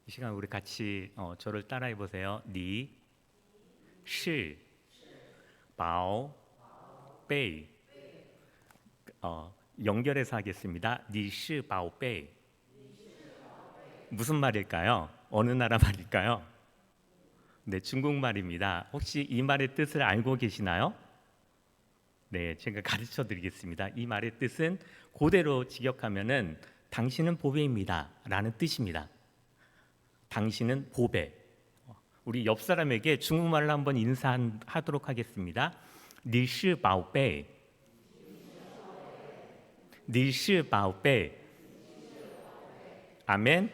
이 시간 우리 같이 저를 따라해 보세요. 니, 시, 바오, 베이. 연결해서 하겠습니다. 니, 시, 바오, 베이. 무슨 말일까요? 어느 나라 말일까요? 네, 중국말입니다. 혹시 이 말의 뜻을 알고 계시나요? 네, 제가 가르쳐 드리겠습니다. 이 말의 뜻은 그대로 직역하면은 당신은 보배입니다 라는 뜻입니다. 당신은 보배. 우리 옆 사람에게 중국말로 한번 인사하도록 하겠습니다. 你是宝贝. 你是宝贝. 아멘.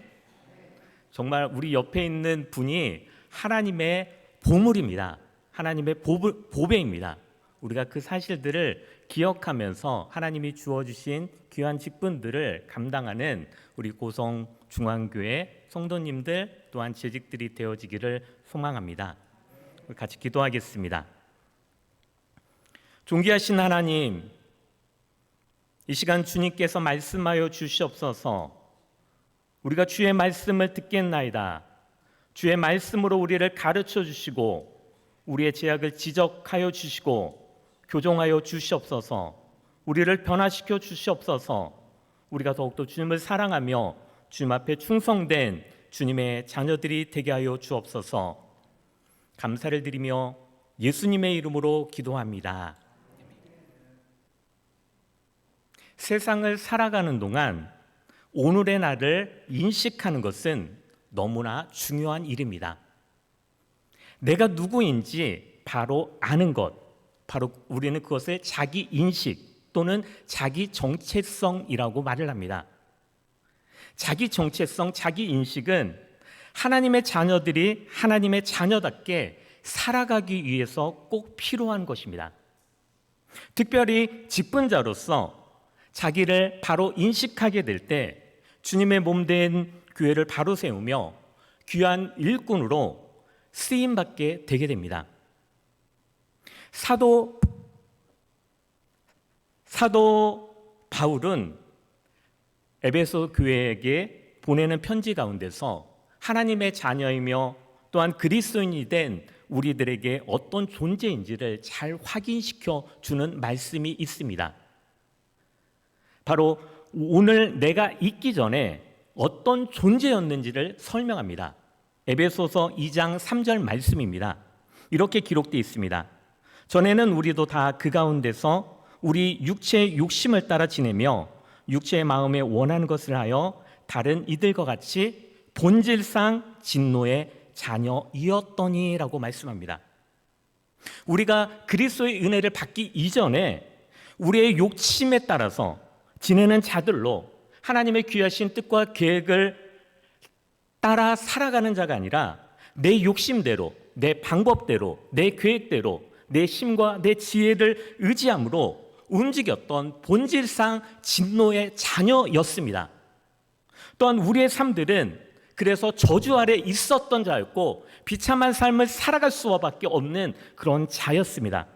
정말 우리 옆에 있는 분이 하나님의 보물입니다. 하나님의 보배입니다. 우리가 그 사실들을 기억하면서 하나님이 주어주신 귀한 직분들을 감당하는 우리 고성 중앙교회 성도님들 또한 재직들이 되어지기를 소망합니다. 같이 기도하겠습니다. 존귀하신 하나님, 이 시간 주님께서 말씀하여 주시옵소서. 우리가 주의 말씀을 듣겠나이다. 주의 말씀으로 우리를 가르쳐 주시고 우리의 죄악을 지적하여 주시고 교정하여 주시옵소서. 우리를 변화시켜 주시옵소서. 우리가 더욱더 주님을 사랑하며 주님 앞에 충성된 주님의 자녀들이 되게 하여 주옵소서. 감사를 드리며 예수님의 이름으로 기도합니다. 세상을 살아가는 동안 오늘의 나를 인식하는 것은 너무나 중요한 일입니다. 내가 누구인지 바로 아는 것, 바로 우리는 그것을 자기 인식 또는 자기 정체성이라고 말을 합니다. 자기 정체성, 자기 인식은 하나님의 자녀들이 하나님의 자녀답게 살아가기 위해서 꼭 필요한 것입니다. 특별히 직분자로서 자기를 바로 인식하게 될 때 주님의 몸된 교회를 바로 세우며 귀한 일꾼으로 쓰임받게 되게 됩니다. 사도 바울은 에베소 교회에게 보내는 편지 가운데서 하나님의 자녀이며 또한 그리스도인이 된 우리들에게 어떤 존재인지를 잘 확인시켜 주는 말씀이 있습니다. 바로 오늘 내가 있기 전에 어떤 존재였는지를 설명합니다. 에베소서 2장 3절 말씀입니다. 이렇게 기록되어 있습니다. 전에는 우리도 다 그 가운데서 우리 육체의 욕심을 따라 지내며 육체의 마음에 원하는 것을 하여 다른 이들과 같이 본질상 진노의 자녀이었더니라고 말씀합니다. 우리가 그리스도의 은혜를 받기 이전에 우리의 욕심에 따라서 지내는 자들로 하나님의 귀하신 뜻과 계획을 따라 살아가는 자가 아니라 내 욕심대로, 내 방법대로, 내 계획대로 내 힘과 내 지혜를 의지함으로 움직였던 본질상 진노의 자녀였습니다. 또한 우리의 삶들은 그래서 저주 아래 있었던 자였고 비참한 삶을 살아갈 수밖에 없는 그런 자였습니다.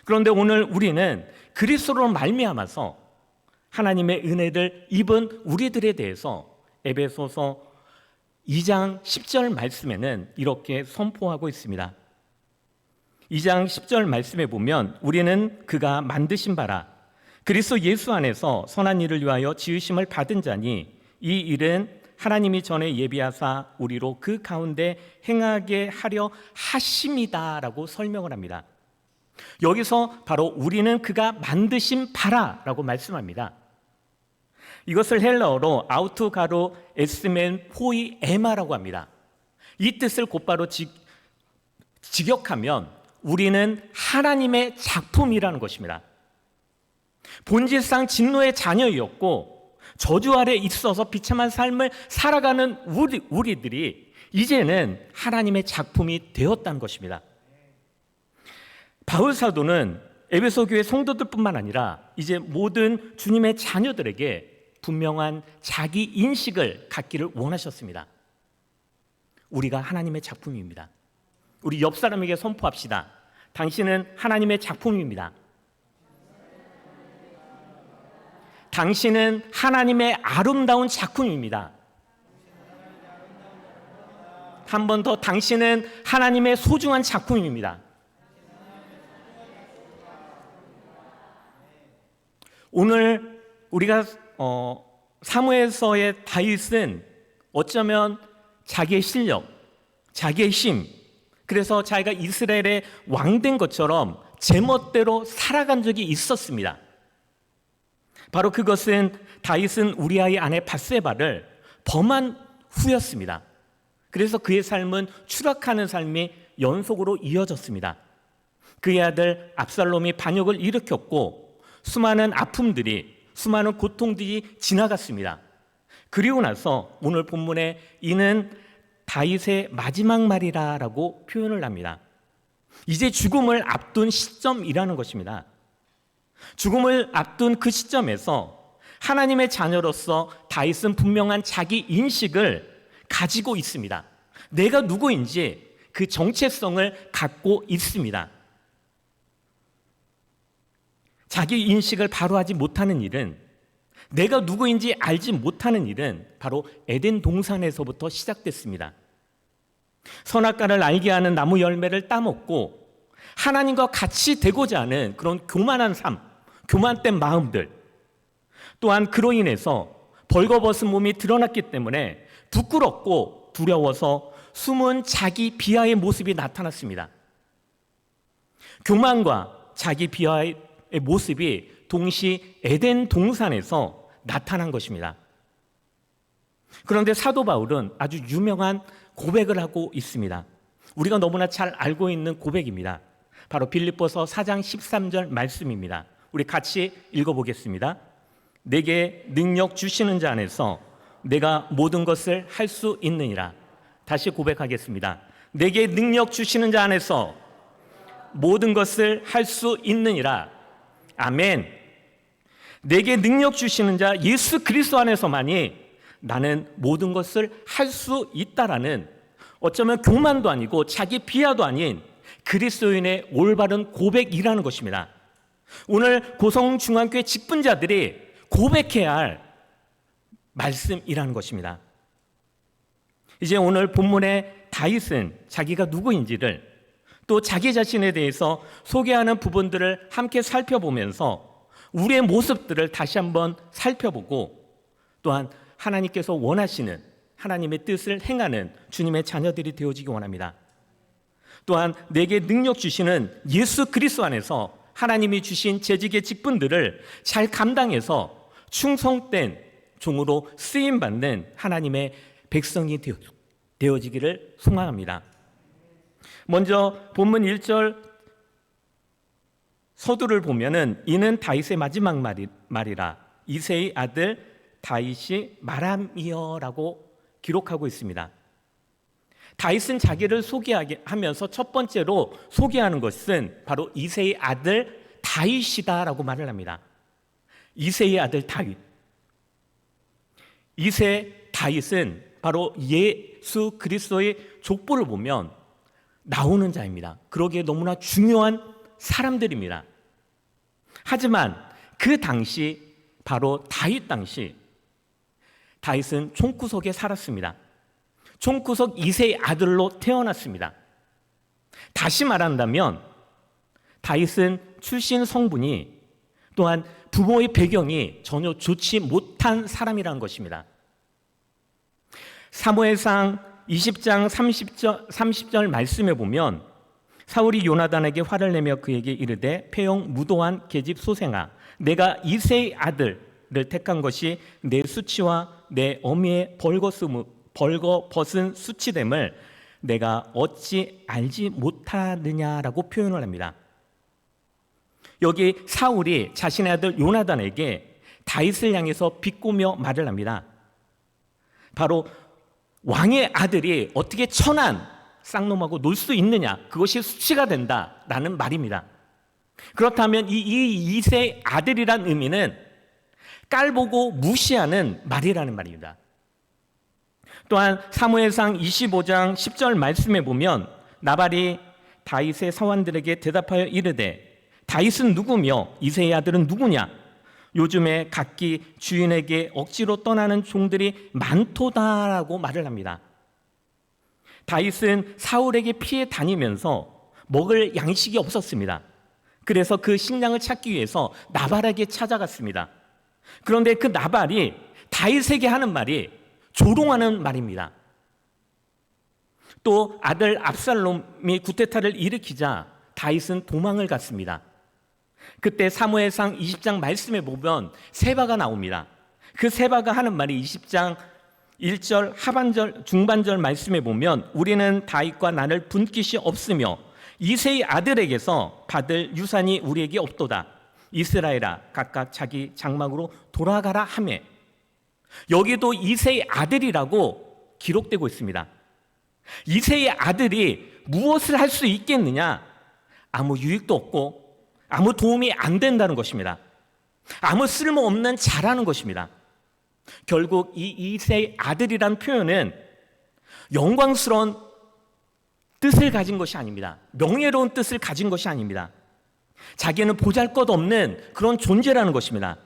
그런데 오늘 우리는 그리스도로 말미암아서 하나님의 은혜를 입은 우리들에 대해서 에베소서 2장 10절 말씀에는 이렇게 선포하고 있습니다. 2장 10절 말씀에 보면 우리는 그가 만드신 바라 그리스도 예수 안에서 선한 일을 위하여 지으심을 받은 자니 이 일은 하나님이 전에 예비하사 우리로 그 가운데 행하게 하려 하심이다라고 설명을 합니다. 여기서 바로 우리는 그가 만드신 바라라고 말씀합니다. 이것을 헬라어로 아우투가로 에스멘 포이 에마라고 합니다. 이 뜻을 곧바로 직역하면 우리는 하나님의 작품이라는 것입니다. 본질상 진노의 자녀였고 저주 아래 있어서 비참한 삶을 살아가는 우리들이 이제는 하나님의 작품이 되었다는 것입니다. 바울 사도는 에베소 교회 성도들뿐만 아니라 이제 모든 주님의 자녀들에게 분명한 자기 인식을 갖기를 원하셨습니다. 우리가 하나님의 작품입니다. 우리 옆 사람에게 선포합시다. 당신은 하나님의 작품입니다. 당신은 하나님의 아름다운 작품입니다. 한 번 더, 당신은 하나님의 소중한 작품입니다. 오늘 우리가 사무엘서의 다윗은 어쩌면 자기의 실력, 자기의 힘, 그래서 자기가 이스라엘의 왕된 것처럼 제멋대로 살아간 적이 있었습니다. 바로 그것은 다윗은 우리아의 아내 밧세바를 범한 후였습니다. 그래서 그의 삶은 추락하는 삶이 연속으로 이어졌습니다. 그의 아들 압살롬이 반역을 일으켰고 수많은 아픔들이, 수많은 고통들이 지나갔습니다. 그리고 나서 오늘 본문에 이는 다윗의 마지막 말이라고 표현을 합니다. 이제 죽음을 앞둔 시점이라는 것입니다. 죽음을 앞둔 그 시점에서 하나님의 자녀로서 다윗은 분명한 자기 인식을 가지고 있습니다. 내가 누구인지 그 정체성을 갖고 있습니다. 자기 인식을 바로 하지 못하는 일은, 내가 누구인지 알지 못하는 일은 바로 에덴 동산에서부터 시작됐습니다. 선악과를 알게 하는 나무 열매를 따먹고 하나님과 같이 되고자 하는 그런 교만한 삶, 교만된 마음들, 또한 그로 인해서 벌거벗은 몸이 드러났기 때문에 부끄럽고 두려워서 숨은 자기 비하의 모습이 나타났습니다. 교만과 자기 비하의 모습이 동시 에덴 동산에서 나타난 것입니다. 그런데 사도 바울은 아주 유명한 고백을 하고 있습니다. 우리가 너무나 잘 알고 있는 고백입니다. 바로 빌립보서 4장 13절 말씀입니다. 우리 같이 읽어보겠습니다. 내게 능력 주시는 자 안에서 내가 모든 것을 할 수 있느니라. 다시 고백하겠습니다. 내게 능력 주시는 자 안에서 모든 것을 할 수 있느니라. 아멘. 내게 능력 주시는 자 예수 그리스도 안에서만이 나는 모든 것을 할 수 있다라는, 어쩌면 교만도 아니고 자기 비하도 아닌 그리스도인의 올바른 고백이라는 것입니다. 오늘 고성중앙교회 직분자들이 고백해야 할 말씀이라는 것입니다. 이제 오늘 본문의 다윗은 자기가 누구인지를, 또 자기 자신에 대해서 소개하는 부분들을 함께 살펴보면서 우리의 모습들을 다시 한번 살펴보고, 또한 하나님께서 원하시는 하나님의 뜻을 행하는 주님의 자녀들이 되어지기 원합니다. 또한 내게 능력 주시는 예수 그리스도 안에서 하나님이 주신 재직의 직분들을 잘 감당해서 충성된 종으로 쓰임받는 하나님의 백성이 되어지기를 소망합니다. 먼저 본문 1절 서두를 보면은 이는 다윗의 마지막 말이라 이새의 아들 다윗이 말함이여라고 기록하고 있습니다. 다윗은 자기를 소개하면서 첫 번째로 소개하는 것은 바로 이새의 아들 다윗이다라고 말을 합니다. 이새의 아들 다윗. 이새 다윗은 바로 예수 그리스도의 족보를 보면 나오는 자입니다. 그러기에 너무나 중요한 사람들입니다. 하지만 그 당시, 바로 다윗 당시, 다윗은 총구석에 살았습니다. 총구석 이새의 아들로 태어났습니다. 다시 말한다면 다윗은 출신 성분이, 또한 부모의 배경이 전혀 좋지 못한 사람이라는 것입니다. 사무엘상 20장 30절 말씀에 보면 사울이 요나단에게 화를 내며 그에게 이르되 패용 무도한 계집 소생아, 내가 이새의 아들을 택한 것이 내 수치와 내 어미의 벌거벗은 수치됨을 내가 어찌 알지 못하느냐라고 표현을 합니다. 여기 사울이 자신의 아들 요나단에게 다윗을 향해서 비꼬며 말을 합니다. 바로 왕의 아들이 어떻게 천한 쌍놈하고 놀 수 있느냐, 그것이 수치가 된다라는 말입니다. 그렇다면 이 이세 아들이란 의미는 깔보고 무시하는 말이라는 말입니다. 또한 사무엘상 25장 10절 말씀에 보면 나발이 다윗의 사원들에게 대답하여 이르되 다윗은 누구며 이새의 아들은 누구냐? 요즘에 각기 주인에게 억지로 떠나는 종들이 많도다라고 말을 합니다. 다윗은 사울에게 피해 다니면서 먹을 양식이 없었습니다. 그래서 그 식량을 찾기 위해서 나발에게 찾아갔습니다. 그런데 그 나발이 다윗에게 하는 말이 조롱하는 말입니다. 또 아들 압살롬이 구테타를 일으키자 다윗은 도망을 갔습니다. 그때 사무엘상 20장 말씀에 보면 세바가 나옵니다. 그 세바가 하는 말이 20장 1절 하반절 중반절 말씀에 보면 우리는 다윗과 나눌 분깃이 없으며 이새의 아들에게서 받을 유산이 우리에게 없도다. 이스라엘아 각각 자기 장막으로 돌아가라 하매, 여기도 이새의 아들이라고 기록되고 있습니다. 이새의 아들이 무엇을 할 수 있겠느냐? 아무 유익도 없고 아무 도움이 안 된다는 것입니다. 아무 쓸모없는 자라는 것입니다. 결국 이 이새의 아들이란 표현은 영광스러운 뜻을 가진 것이 아닙니다. 명예로운 뜻을 가진 것이 아닙니다. 자기는 보잘것없는 그런 존재라는 것입니다.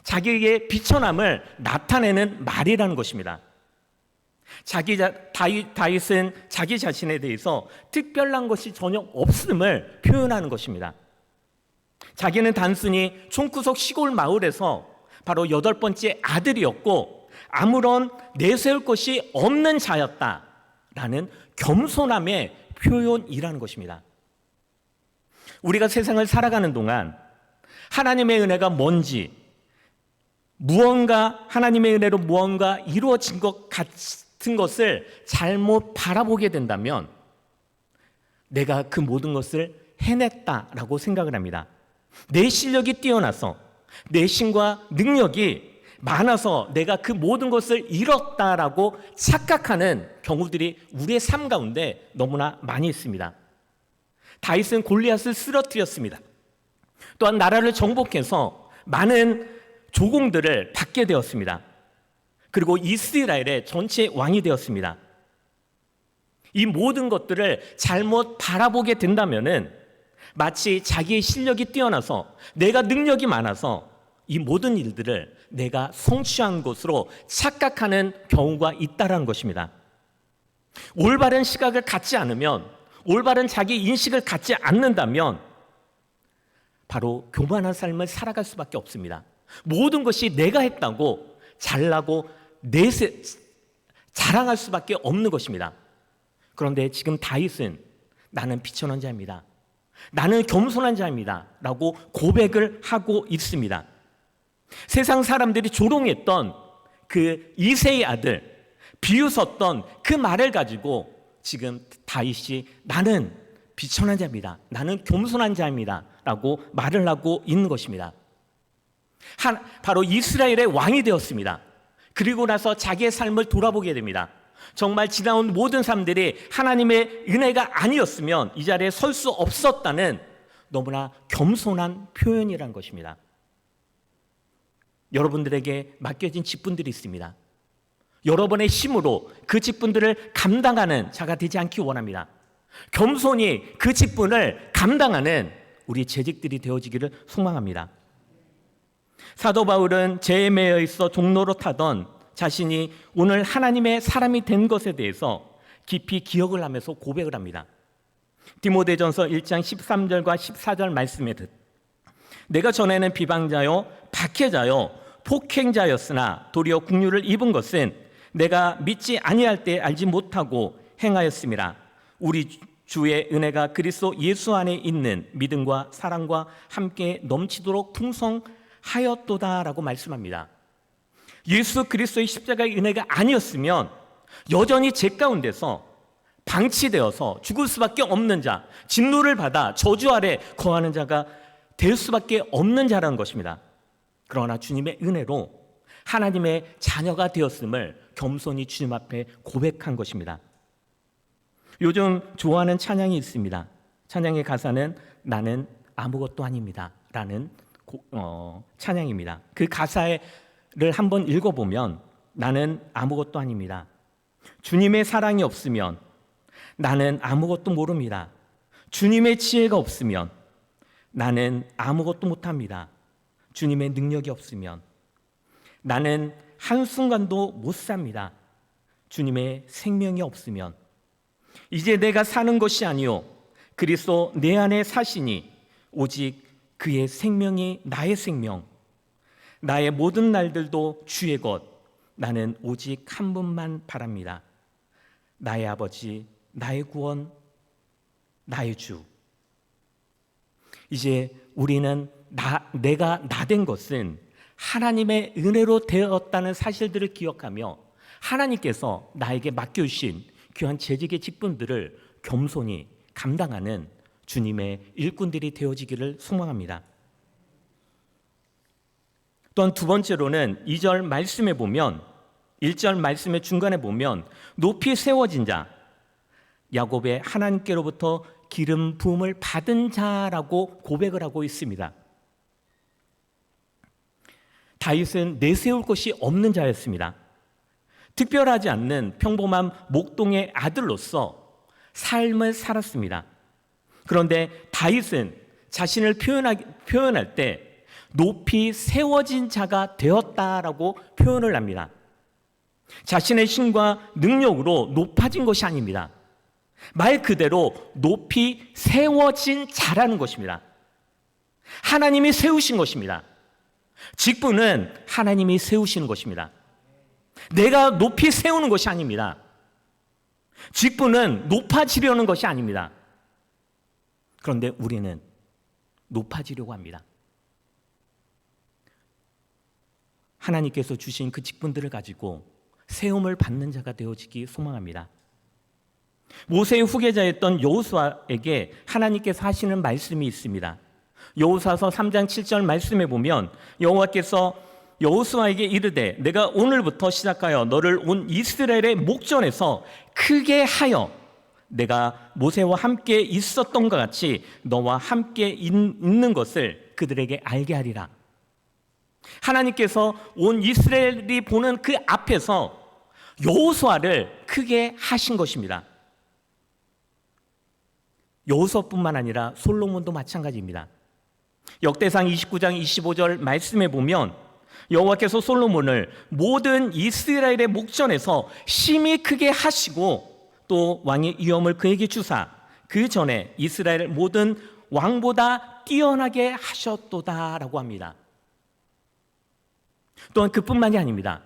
자기에게 비천함을 나타내는 말이라는 것입니다. 다윗은 자기 자신에 대해서 특별한 것이 전혀 없음을 표현하는 것입니다. 자기는 단순히 총구석 시골 마을에서 바로 8번째 아들이었고 아무런 내세울 것이 없는 자였다라는 겸손함의 표현이라는 것입니다. 우리가 세상을 살아가는 동안 하나님의 은혜가 뭔지, 무언가 하나님의 은혜로 무언가 이루어진 것 같은 것을 잘못 바라보게 된다면 내가 그 모든 것을 해냈다라고 생각을 합니다. 내 실력이 뛰어나서, 내 힘과 능력이 많아서 내가 그 모든 것을 잃었다라고 착각하는 경우들이 우리의 삶 가운데 너무나 많이 있습니다. 다윗은 골리앗을 쓰러뜨렸습니다. 또한 나라를 정복해서 많은 조공들을 받게 되었습니다. 그리고 이스라엘의 전체 왕이 되었습니다. 이 모든 것들을 잘못 바라보게 된다면은 마치 자기의 실력이 뛰어나서 내가 능력이 많아서 이 모든 일들을 내가 성취한 것으로 착각하는 경우가 있다는 것입니다. 올바른 시각을 갖지 않으면, 올바른 자기 인식을 갖지 않는다면 바로 교만한 삶을 살아갈 수밖에 없습니다. 모든 것이 내가 했다고 잘나고 자랑할 수밖에 없는 것입니다. 그런데 지금 다윗은 나는 비천한 자입니다. 나는 겸손한 자입니다. 라고 고백을 하고 있습니다. 세상 사람들이 조롱했던 그 이새의 아들, 비웃었던 그 말을 가지고 지금 다윗이 나는 비천한 자입니다. 나는 겸손한 자입니다. 라고 말을 하고 있는 것입니다. 바로 이스라엘의 왕이 되었습니다. 그리고 나서 자기의 삶을 돌아보게 됩니다. 정말 지나온 모든 사람들이 하나님의 은혜가 아니었으면 이 자리에 설 수 없었다는 너무나 겸손한 표현이라는 것입니다. 여러분들에게 맡겨진 직분들이 있습니다. 여러분의 힘으로 그 직분들을 감당하는 자가 되지 않기 원합니다. 겸손히 그 직분을 감당하는 우리 재직들이 되어지기를 소망합니다. 사도 바울은 죄에 매여 있어 종로로 타던 자신이 오늘 하나님의 사람이 된 것에 대해서 깊이 기억을 하면서 고백을 합니다. 디모데전서 1장 13절과 14절 말씀에 내가 전에는 비방자요 박해자요 폭행자였으나 도리어 국류를 입은 것은 내가 믿지 아니할 때 알지 못하고 행하였음이라. 우리 주의 은혜가 그리스도 예수 안에 있는 믿음과 사랑과 함께 넘치도록 풍성하였도다라고 말씀합니다. 예수 그리스도의 십자가의 은혜가 아니었으면 여전히 죄 가운데서 방치되어서 죽을 수밖에 없는 자, 진노를 받아 저주 아래 거하는 자가 될 수밖에 없는 자라는 것입니다. 그러나 주님의 은혜로 하나님의 자녀가 되었음을 겸손히 주님 앞에 고백한 것입니다. 요즘 좋아하는 찬양이 있습니다. 찬양의 가사는 나는 아무것도 아닙니다 라는 찬양입니다. 그 가사를 한번 읽어보면 나는 아무것도 아닙니다. 주님의 사랑이 없으면 나는 아무것도 모릅니다. 주님의 지혜가 없으면 나는 아무것도 못합니다. 주님의 능력이 없으면 나는 한순간도 못 삽니다. 주님의 생명이 없으면 이제 내가 사는 것이 아니요 그리스도 내 안에 사시니 오직 그의 생명이 나의 생명, 나의 모든 날들도 주의 것, 나는 오직 한 분만 바랍니다. 나의 아버지, 나의 구원, 나의 주. 이제 우리는 내가 나 된 것은 하나님의 은혜로 되었다는 사실들을 기억하며 하나님께서 나에게 맡겨주신 귀한 재직의 직분들을 겸손히 감당하는 주님의 일꾼들이 되어지기를 소망합니다. 또한 두 번째로는 2절 말씀에 보면 1절 말씀의 중간에 보면 높이 세워진 자, 야곱의 하나님께로부터 기름 부음을 받은 자라고 고백을 하고 있습니다. 다윗은 내세울 것이 없는 자였습니다. 특별하지 않는 평범한 목동의 아들로서 삶을 살았습니다. 그런데 다윗은 자신을 표현할 때 높이 세워진 자가 되었다라고 표현을 합니다. 자신의 힘과 능력으로 높아진 것이 아닙니다. 말 그대로 높이 세워진 자라는 것입니다. 하나님이 세우신 것입니다. 직분은 하나님이 세우시는 것입니다. 내가 높이 세우는 것이 아닙니다. 직분은 높아지려는 것이 아닙니다. 그런데 우리는 높아지려고 합니다. 하나님께서 주신 그 직분들을 가지고 세움을 받는 자가 되어지기 소망합니다. 모세의 후계자였던 여호수아에게 하나님께서 하시는 말씀이 있습니다. 여호수아서 3장 7절 말씀에 보면 여호와께서 여호수아에게 이르되 내가 오늘부터 시작하여 너를 온 이스라엘의 목전에서 크게 하여 내가 모세와 함께 있었던 것 같이 너와 함께 있는 것을 그들에게 알게 하리라. 하나님께서 온 이스라엘이 보는 그 앞에서 여호수아를 크게 하신 것입니다. 여호수아뿐만 아니라 솔로몬도 마찬가지입니다. 역대상 29장 25절 말씀에 보면 여호와께서 솔로몬을 모든 이스라엘의 목전에서 심히 크게 하시고 또 왕의 위엄을 그에게 주사 그 전에 이스라엘 모든 왕보다 뛰어나게 하셨도다라고 합니다. 또한 그뿐만이 아닙니다.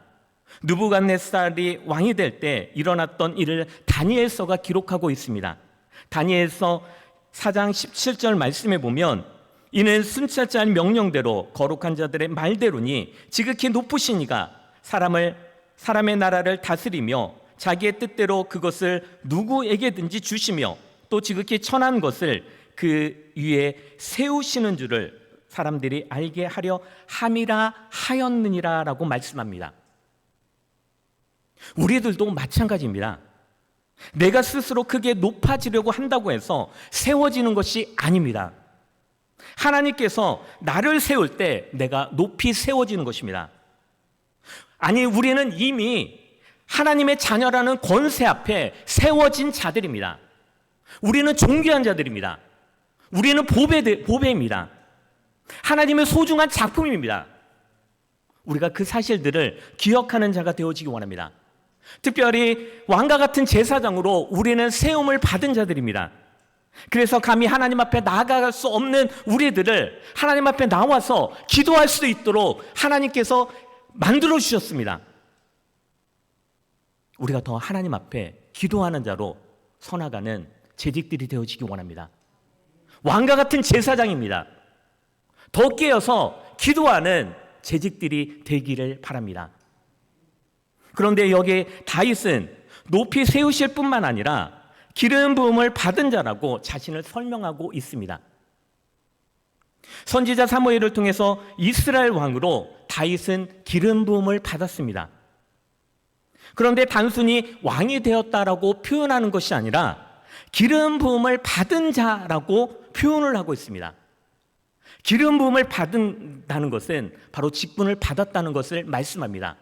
느부갓네살이 왕이 될 때 일어났던 일을 다니엘서가 기록하고 있습니다. 다니엘서 4장 17절 말씀에 보면 이는 순찰자 한 명령대로 거룩한 자들의 말대로니 지극히 높으신 이가 사람의 나라를 다스리며 자기의 뜻대로 그것을 누구에게든지 주시며 또 지극히 천한 것을 그 위에 세우시는 줄을 사람들이 알게 하려 함이라 하였느니라 라고 말씀합니다. 우리들도 마찬가지입니다. 내가 스스로 크게 높아지려고 한다고 해서 세워지는 것이 아닙니다. 하나님께서 나를 세울 때 내가 높이 세워지는 것입니다. 아니, 우리는 이미 하나님의 자녀라는 권세 앞에 세워진 자들입니다. 우리는 존귀한 자들입니다. 우리는 보배입니다. 하나님의 소중한 작품입니다. 우리가 그 사실들을 기억하는 자가 되어지기 원합니다. 특별히 왕과 같은 제사장으로 우리는 세움을 받은 자들입니다. 그래서 감히 하나님 앞에 나아갈 수 없는 우리들을 하나님 앞에 나와서 기도할 수 있도록 하나님께서 만들어 주셨습니다. 우리가 더 하나님 앞에 기도하는 자로 서나가는 재직들이 되어지기 원합니다. 왕과 같은 제사장입니다. 더 깨어서 기도하는 재직들이 되기를 바랍니다. 그런데 여기 다윗은 높이 세우실 뿐만 아니라 기름 부음을 받은 자라고 자신을 설명하고 있습니다. 선지자 사무엘을 통해서 이스라엘 왕으로 다윗은 기름 부음을 받았습니다. 그런데 단순히 왕이 되었다라고 표현하는 것이 아니라 기름 부음을 받은 자라고 표현을 하고 있습니다. 기름 부음을 받는다는 것은 바로 직분을 받았다는 것을 말씀합니다.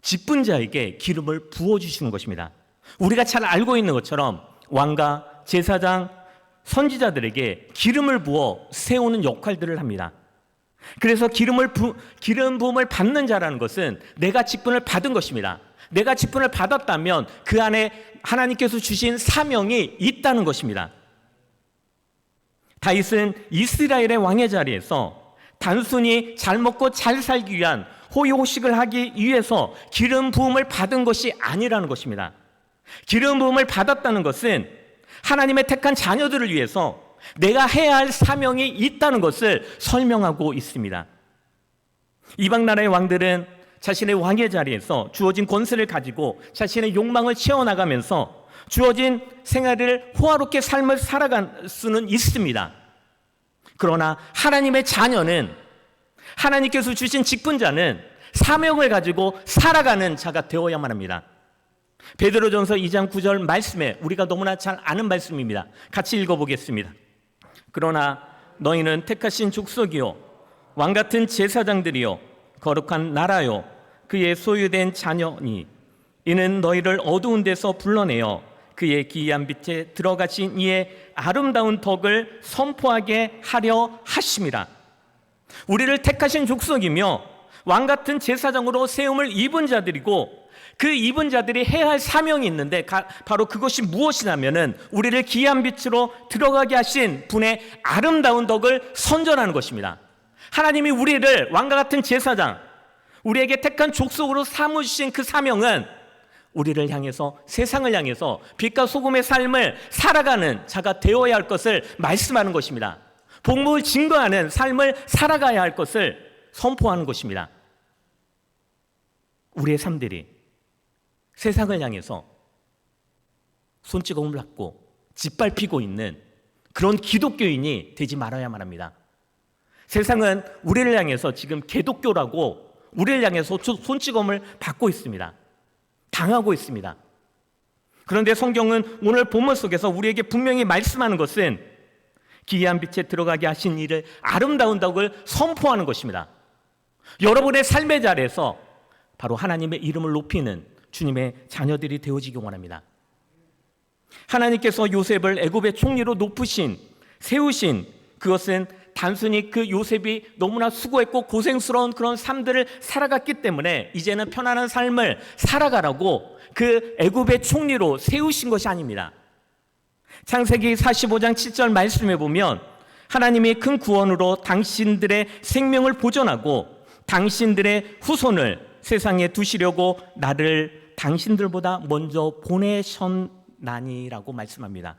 직분자에게 기름을 부어주시는 것입니다. 우리가 잘 알고 있는 것처럼 왕과 제사장, 선지자들에게 기름을 부어 세우는 역할들을 합니다. 그래서 기름 부음을 받는 자라는 것은 내가 직분을 받은 것입니다. 내가 직분을 받았다면 그 안에 하나님께서 주신 사명이 있다는 것입니다. 다윗은 이스라엘의 왕의 자리에서 단순히 잘 먹고 잘 살기 위한 호의호식을 하기 위해서 기름 부음을 받은 것이 아니라는 것입니다. 기름 부음을 받았다는 것은 하나님의 택한 자녀들을 위해서 내가 해야 할 사명이 있다는 것을 설명하고 있습니다. 이방 나라의 왕들은 자신의 왕의 자리에서 주어진 권세를 가지고 자신의 욕망을 채워나가면서 주어진 생활을 호화롭게 삶을 살아갈 수는 있습니다. 그러나 하나님의 자녀는, 하나님께서 주신 직분자는 사명을 가지고 살아가는 자가 되어야만 합니다. 베드로전서 2장 9절 말씀에 우리가 너무나 잘 아는 말씀입니다. 같이 읽어보겠습니다. 그러나 너희는 택하신 족속이요 왕같은 제사장들이요 거룩한 나라요 그의 소유된 자녀니 이는 너희를 어두운 데서 불러내어 그의 기이한 빛에 들어가신 이의 아름다운 덕을 선포하게 하려 하심이라. 우리를 택하신 족속이며 왕같은 제사장으로 세움을 입은 자들이고 그 입은 자들이 해야 할 사명이 있는데 바로 그것이 무엇이냐면은 우리를 기이한 빛으로 들어가게 하신 분의 아름다운 덕을 선전하는 것입니다. 하나님이 우리를 왕과 같은 제사장, 우리에게 택한 족속으로 삼으신 그 사명은 우리를 향해서, 세상을 향해서 빛과 소금의 삶을 살아가는 자가 되어야 할 것을 말씀하는 것입니다. 복음을 증거하는 삶을 살아가야 할 것을 선포하는 것입니다. 우리의 삶들이 세상을 향해서 손찌검을 잡고 짓밟히고 있는 그런 기독교인이 되지 말아야만 합니다. 세상은 우리를 향해서 지금 개독교라고 우리를 향해서 손찌검을 받고 있습니다. 당하고 있습니다. 그런데 성경은 오늘 본문 속에서 우리에게 분명히 말씀하는 것은 기이한 빛에 들어가게 하신 이를 아름다운 덕을 선포하는 것입니다. 여러분의 삶의 자리에서 바로 하나님의 이름을 높이는 주님의 자녀들이 되어지기 원합니다. 하나님께서 요셉을 애굽의 총리로 세우신 그것은 단순히 그 요셉이 너무나 수고했고 고생스러운 그런 삶들을 살아갔기 때문에 이제는 편안한 삶을 살아가라고 그 애굽의 총리로 세우신 것이 아닙니다. 창세기 45장 7절 말씀에 보면 하나님이 큰 구원으로 당신들의 생명을 보존하고 당신들의 후손을 세상에 두시려고 나를 당신들보다 먼저 보내셨나니라고 말씀합니다.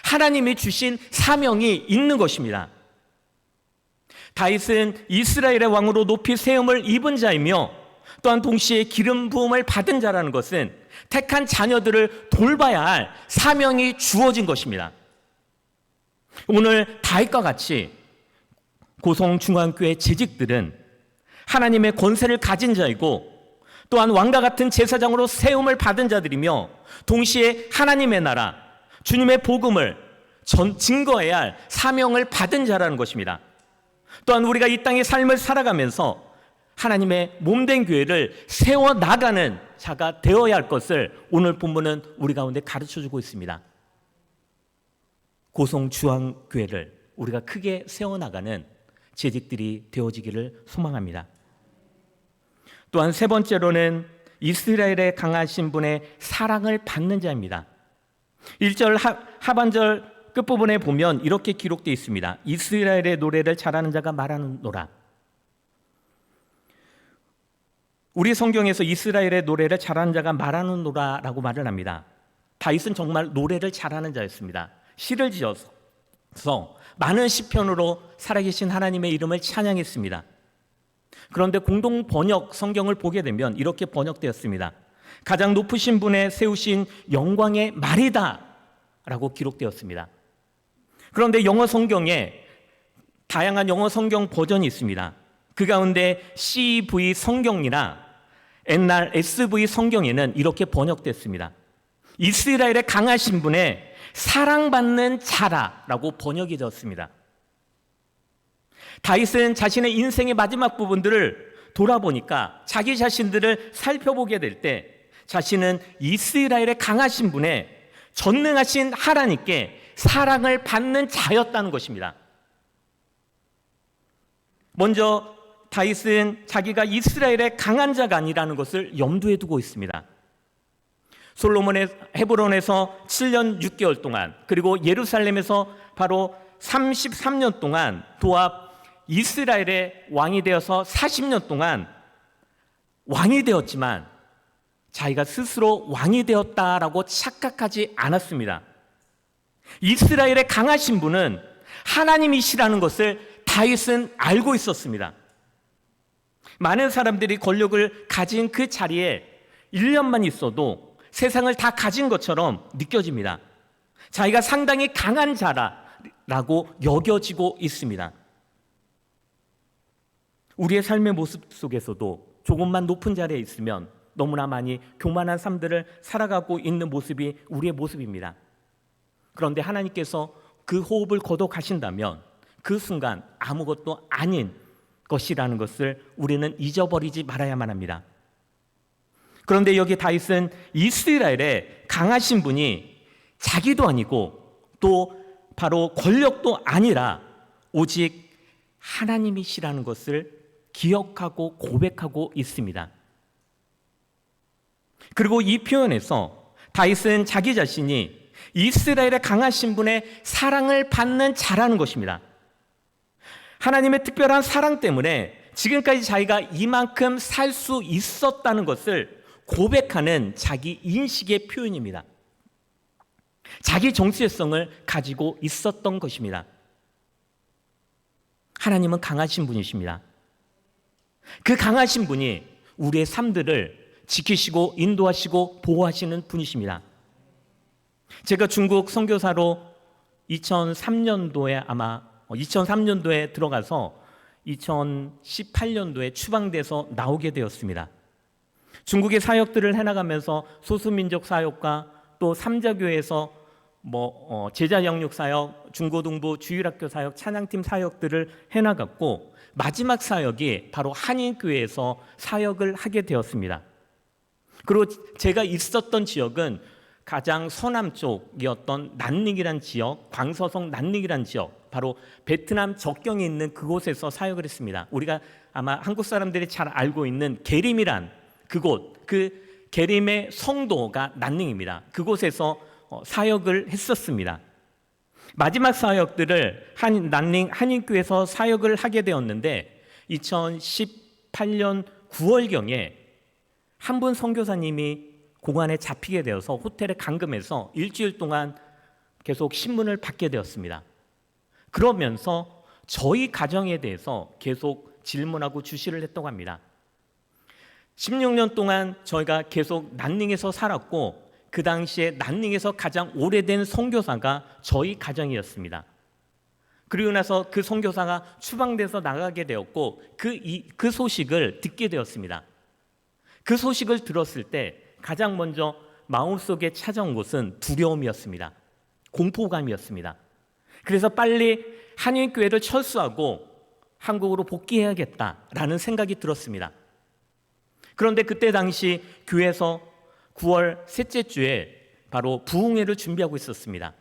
하나님이 주신 사명이 있는 것입니다. 다윗은 이스라엘의 왕으로 높이 세움을 입은 자이며 또한 동시에 기름 부음을 받은 자라는 것은 택한 자녀들을 돌봐야 할 사명이 주어진 것입니다. 오늘 다윗과 같이 고성중앙교회 재직들은 하나님의 권세를 가진 자이고 또한 왕과 같은 제사장으로 세움을 받은 자들이며 동시에 하나님의 나라, 주님의 복음을 증거해야 할 사명을 받은 자라는 것입니다. 또한 우리가 이 땅의 삶을 살아가면서 하나님의 몸된 교회를 세워나가는 자가 되어야 할 것을 오늘 본문은 우리 가운데 가르쳐주고 있습니다. 고성중앙교회를 우리가 크게 세워나가는 재직들이 되어지기를 소망합니다. 또한 세 번째로는 이스라엘의 강하신 분의 사랑을 받는 자입니다. 1절 하반절 끝부분에 보면 이렇게 기록되어 있습니다. 이스라엘의 노래를 잘하는 자가 말하노라. 우리 성경에서 이스라엘의 노래를 잘하는 자가 말하노라라고 말을 합니다. 다윗은 정말 노래를 잘하는 자였습니다. 시를 지어서 많은 시편으로 살아계신 하나님의 이름을 찬양했습니다. 그런데 공동 번역 성경을 보게 되면 이렇게 번역되었습니다. 가장 높으신 분의 세우신 영광의 말이다 라고 기록되었습니다. 그런데 영어 성경에 다양한 영어 성경 버전이 있습니다. 그 가운데 CV 성경이나 옛날 SV 성경에는 이렇게 번역됐습니다. 이스라엘의 강하신 분의 사랑받는 자라라고 번역이 되었습니다. 다윗은 자신의 인생의 마지막 부분들을 돌아보니까 자기 자신들을 살펴보게 될 때 자신은 이스라엘의 강하신 분의 전능하신 하나님께 사랑을 받는 자였다는 것입니다. 먼저 다윗은 자기가 이스라엘의 강한 자가 아니라는 것을 염두에 두고 있습니다. 솔로몬의 헤브론에서 7년 6개월 동안, 그리고 예루살렘에서 바로 33년 동안 도합 이스라엘의 왕이 되어서 40년 동안 왕이 되었지만 자기가 스스로 왕이 되었다라고 착각하지 않았습니다. 이스라엘의 강하신 분은 하나님이시라는 것을 다윗은 알고 있었습니다. 많은 사람들이 권력을 가진 그 자리에 1년만 있어도 세상을 다 가진 것처럼 느껴집니다. 자기가 상당히 강한 자라고 여겨지고 있습니다. 우리의 삶의 모습 속에서도 조금만 높은 자리에 있으면 너무나 많이 교만한 삶들을 살아가고 있는 모습이 우리의 모습입니다. 그런데 하나님께서 그 호흡을 거둬 가신다면 그 순간 아무것도 아닌 것이라는 것을 우리는 잊어버리지 말아야만 합니다. 그런데 여기 다윗은 이스라엘의 강하신 분이 자기도 아니고 또 바로 권력도 아니라 오직 하나님이시라는 것을 기억하고 고백하고 있습니다. 그리고 이 표현에서 다윗은 자기 자신이 이스라엘의 강하신 분의 사랑을 받는 자라는 것입니다. 하나님의 특별한 사랑 때문에 지금까지 자기가 이만큼 살 수 있었다는 것을 고백하는 자기 인식의 표현입니다. 자기 정체성을 가지고 있었던 것입니다. 하나님은 강하신 분이십니다. 그 강하신 분이 우리의 삶들을 지키시고 인도하시고 보호하시는 분이십니다. 제가 중국 선교사로 2003년도에 들어가서 2018년도에 추방돼서 나오게 되었습니다. 중국의 사역들을 해나가면서 소수민족 사역과 또 삼자교회에서 제자 영육 사역, 중고등부 주일학교 사역, 찬양팀 사역들을 해나갔고 마지막 사역이 바로 한인교회에서 사역을 하게 되었습니다. 그리고 제가 있었던 지역은 가장 서남쪽이었던 난닝이란 지역, 광서성 난닝이란 지역, 바로 베트남 접경에 있는 그곳에서 사역을 했습니다. 우리가 아마 한국 사람들이 잘 알고 있는 게림이란 그곳, 그 게림의 성도가 난닝입니다. 그곳에서 사역을 했었습니다. 마지막 사역들을 난닝 한인교회에서 사역을 하게 되었는데 2018년 9월경에 한 분 선교사님이 공안에 잡히게 되어서 호텔에 감금해서 일주일 동안 계속 신문을 받게 되었습니다. 그러면서 저희 가정에 대해서 계속 질문하고 주시를 했다고 합니다. 16년 동안 저희가 계속 난닝에서 살았고 그 당시에 난닝에서 가장 오래된 선교사가 저희 가정이었습니다. 그리고 나서 그 선교사가 추방돼서 나가게 되었고 그 소식을 듣게 되었습니다. 그 소식을 들었을 때 가장 먼저 마음속에 찾아온 것은 두려움이었습니다. 공포감이었습니다. 그래서 빨리 한인교회를 철수하고 한국으로 복귀해야겠다라는 생각이 들었습니다. 그런데 그때 당시 교회에서 9월 셋째 주에 바로 부흥회를 준비하고 있었습니다.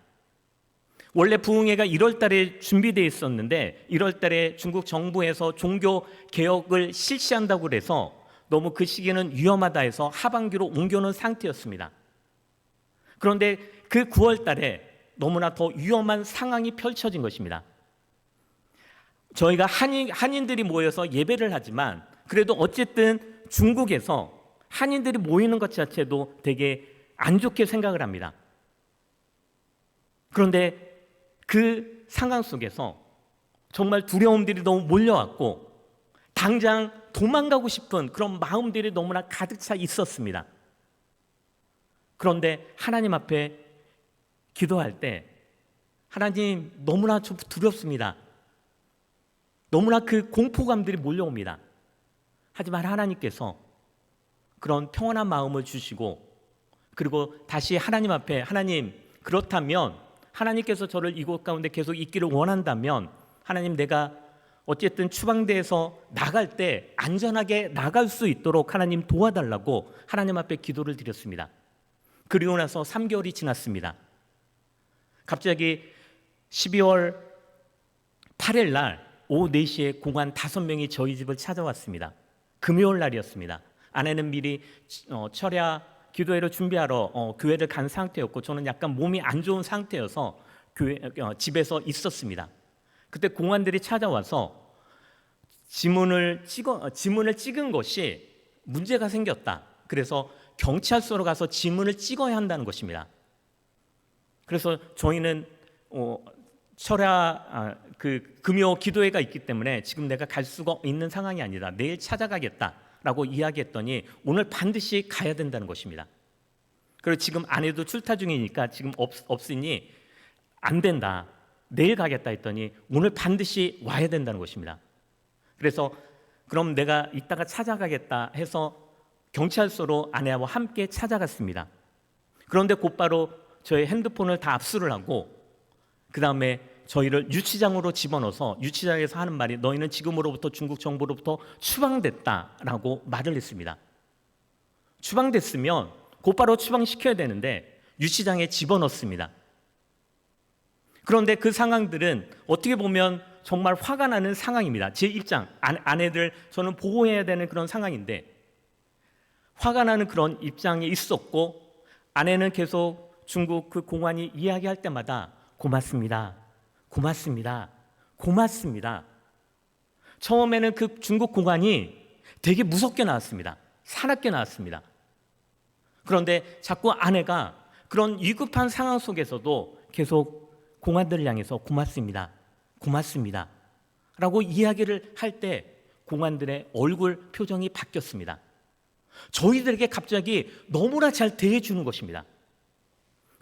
원래 부흥회가 1월 달에 준비되어 있었는데 1월 달에 중국 정부에서 종교 개혁을 실시한다고 해서 너무 그 시기는 위험하다 해서 하반기로 옮겨놓은 상태였습니다. 그런데 그 9월 달에 너무나 더 위험한 상황이 펼쳐진 것입니다. 저희가 한인들이 모여서 예배를 하지만 그래도 어쨌든 중국에서 한인들이 모이는 것 자체도 되게 안 좋게 생각을 합니다. 그런데 그 상황 속에서 정말 두려움들이 너무 몰려왔고 당장 도망가고 싶은 그런 마음들이 너무나 가득 차 있었습니다. 그런데 하나님 앞에 기도할 때 하나님 너무나 좀 두렵습니다. 너무나 그 공포감들이 몰려옵니다. 하지만 하나님께서 그런 평안한 마음을 주시고 그리고 다시 하나님 앞에 하나님 그렇다면 하나님께서 저를 이곳 가운데 계속 있기를 원한다면 하나님 내가 어쨌든 추방대에서 나갈 때 안전하게 나갈 수 있도록 하나님 도와달라고 하나님 앞에 기도를 드렸습니다. 그리고 나서 3개월이 지났습니다. 갑자기 12월 8일 날 오후 4시에 공안 5명이 저희 집을 찾아왔습니다. 금요일 날이었습니다. 아내는 미리 철야 기도회를 준비하러 교회를 간 상태였고 저는 약간 몸이 안 좋은 상태여서 집에서 있었습니다. 그때 공안들이 찾아와서 지문을 찍은 것이 문제가 생겼다. 그래서 경찰서로 가서 지문을 찍어야 한다는 것입니다. 그래서 저희는 금요 기도회가 있기 때문에 지금 내가 갈 수가 있는 상황이 아니다. 내일 찾아가겠다라고 이야기했더니 오늘 반드시 가야 된다는 것입니다. 그리고 지금 아내도 출타 중이니까 지금 없으니 안 된다. 내일 가겠다 했더니 오늘 반드시 와야 된다는 것입니다. 그래서 그럼 내가 이따가 찾아가겠다 해서 경찰서로 아내와 함께 찾아갔습니다. 그런데 곧바로 저의 핸드폰을 다 압수를 하고 그 다음에 저희를 유치장으로 집어넣어서 유치장에서 하는 말이 너희는 지금으로부터 중국 정부로부터 추방됐다라고 말을 했습니다. 추방됐으면 곧바로 추방시켜야 되는데 유치장에 집어넣습니다. 그런데 그 상황들은 어떻게 보면 정말 화가 나는 상황입니다. 제 입장, 아내들 저는 보호해야 되는 그런 상황인데 화가 나는 그런 입장에 있었고 아내는 계속 중국 그 공안이 이야기할 때마다 고맙습니다. 고맙습니다. 고맙습니다. 처음에는 그 중국 공안이 되게 무섭게 나왔습니다. 사납게 나왔습니다. 그런데 자꾸 아내가 그런 위급한 상황 속에서도 계속 공안들을 향해서 고맙습니다. 고맙습니다. 라고 이야기를 할 때 공안들의 얼굴 표정이 바뀌었습니다. 저희들에게 갑자기 너무나 잘 대해주는 것입니다.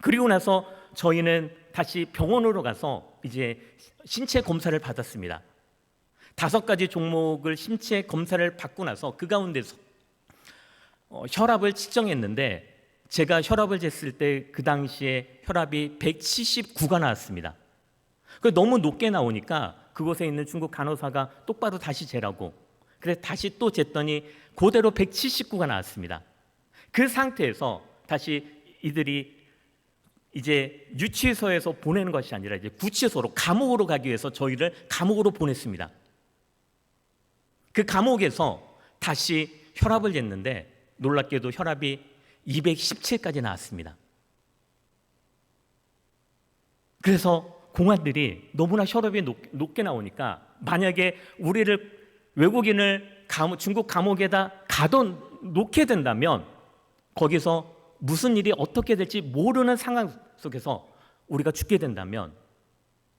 그리고 나서 저희는 다시 병원으로 가서 이제 신체 검사를 받았습니다. 5가지 종목을 신체 검사를 받고 나서 그 가운데서 혈압을 측정했는데 제가 혈압을 쟀을 때 그 당시에 혈압이 179가 나왔습니다. 너무 높게 나오니까 그곳에 있는 중국 간호사가 똑바로 다시 재라고 그래서 다시 또 쟀더니 그대로 179가 나왔습니다. 그 상태에서 다시 이들이 이제 유치소에서 보내는 것이 아니라 이제 구치소로 감옥으로 가기 위해서 저희를 감옥으로 보냈습니다. 그 감옥에서 다시 혈압을 쟀는데 놀랍게도 혈압이 217까지 나왔습니다. 그래서 공안들이 너무나 혈압이 높게 나오니까 만약에 우리를 외국인을 중국 감옥에다 가둬놓게 된다면 거기서 무슨 일이 어떻게 될지 모르는 상황 속에서 우리가 죽게 된다면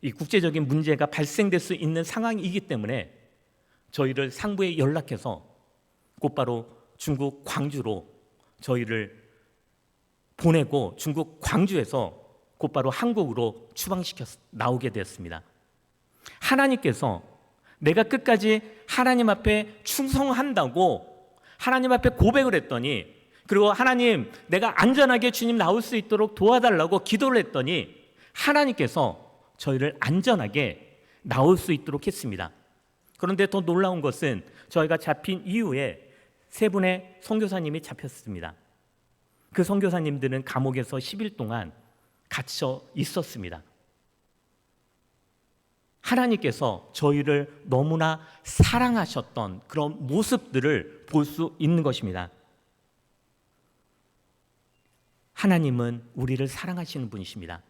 이 국제적인 문제가 발생될 수 있는 상황이기 때문에 저희를 상부에 연락해서 곧바로 중국 광주로 저희를 보내고 중국 광주에서 곧바로 한국으로 추방시켜 나오게 되었습니다. 하나님께서 내가 끝까지 하나님 앞에 충성한다고 하나님 앞에 고백을 했더니 그리고 하나님 내가 안전하게 주님 나올 수 있도록 도와달라고 기도를 했더니 하나님께서 저희를 안전하게 나올 수 있도록 했습니다. 그런데 더 놀라운 것은 저희가 잡힌 이후에 3분의 선교사님이 잡혔습니다. 그 선교사님들은 감옥에서 10일 동안 갇혀 있었습니다. 하나님께서 저희를 너무나 사랑하셨던 그런 모습들을 볼 수 있는 것입니다. 하나님은 우리를 사랑하시는 분이십니다.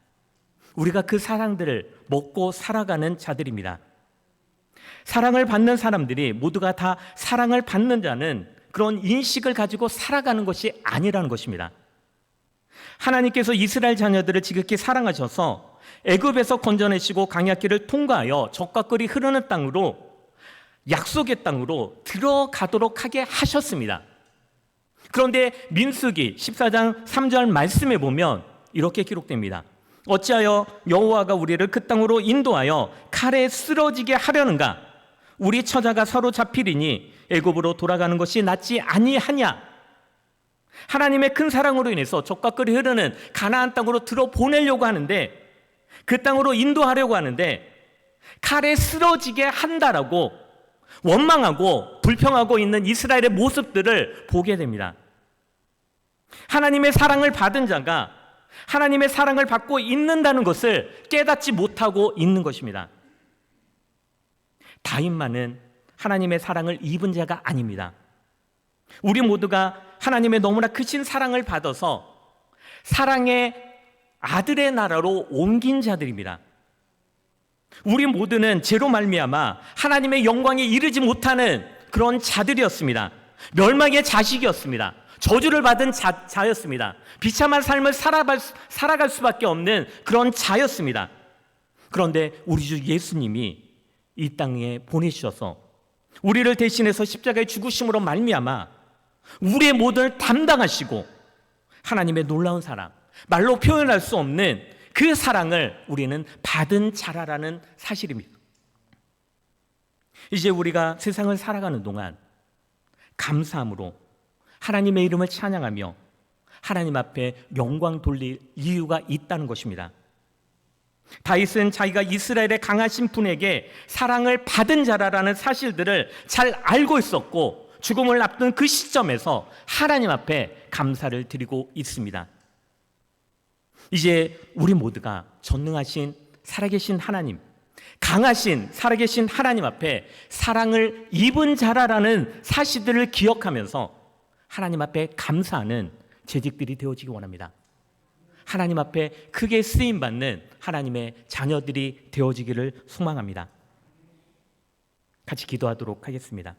우리가 그 사랑들을 먹고 살아가는 자들입니다. 사랑을 받는 사람들이 모두가 다 사랑을 받는 자는 그런 인식을 가지고 살아가는 것이 아니라는 것입니다. 하나님께서 이스라엘 자녀들을 지극히 사랑하셔서 애굽에서 건져내시고 광야길을 통과하여 적과 꿀이 흐르는 땅으로 약속의 땅으로 들어가도록 하게 하셨습니다. 그런데 민수기 14장 3절 말씀에 보면 이렇게 기록됩니다. 어찌하여 여호와가 우리를 그 땅으로 인도하여 칼에 쓰러지게 하려는가? 우리 처자가 사로잡히리니 애굽으로 돌아가는 것이 낫지 아니하냐? 하나님의 큰 사랑으로 인해서 적과 꿀이 흐르는 가나안 땅으로 들어보내려고 하는데 그 땅으로 인도하려고 하는데 칼에 쓰러지게 한다라고 원망하고 불평하고 있는 이스라엘의 모습들을 보게 됩니다. 하나님의 사랑을 받은 자가 하나님의 사랑을 받고 있는다는 것을 깨닫지 못하고 있는 것입니다. 다윗만은 하나님의 사랑을 입은 자가 아닙니다. 우리 모두가 하나님의 너무나 크신 사랑을 받아서 사랑의 아들의 나라로 옮긴 자들입니다. 우리 모두는 죄로 말미암아 하나님의 영광에 이르지 못하는 그런 자들이었습니다. 멸망의 자식이었습니다. 저주를 받은 자였습니다. 비참한 삶을 살아갈 수밖에 없는 그런 자였습니다. 그런데 우리 주 예수님이 이 땅에 보내주셔서 우리를 대신해서 십자가의 죽으심으로 말미암아 우리의 모든 담당하시고 하나님의 놀라운 사랑, 말로 표현할 수 없는 그 사랑을 우리는 받은 자라라는 사실입니다. 이제 우리가 세상을 살아가는 동안 감사함으로 하나님의 이름을 찬양하며 하나님 앞에 영광 돌릴 이유가 있다는 것입니다. 다윗은 자기가 이스라엘의 강하신 분에게 사랑을 받은 자라라는 사실들을 잘 알고 있었고 죽음을 앞둔 그 시점에서 하나님 앞에 감사를 드리고 있습니다. 이제 우리 모두가 전능하신 살아계신 하나님, 강하신 살아계신 하나님 앞에 사랑을 입은 자라라는 사실들을 기억하면서 하나님 앞에 감사하는 재직들이 되어지기 원합니다. 하나님 앞에 크게 쓰임받는 하나님의 자녀들이 되어지기를 소망합니다. 같이 기도하도록 하겠습니다.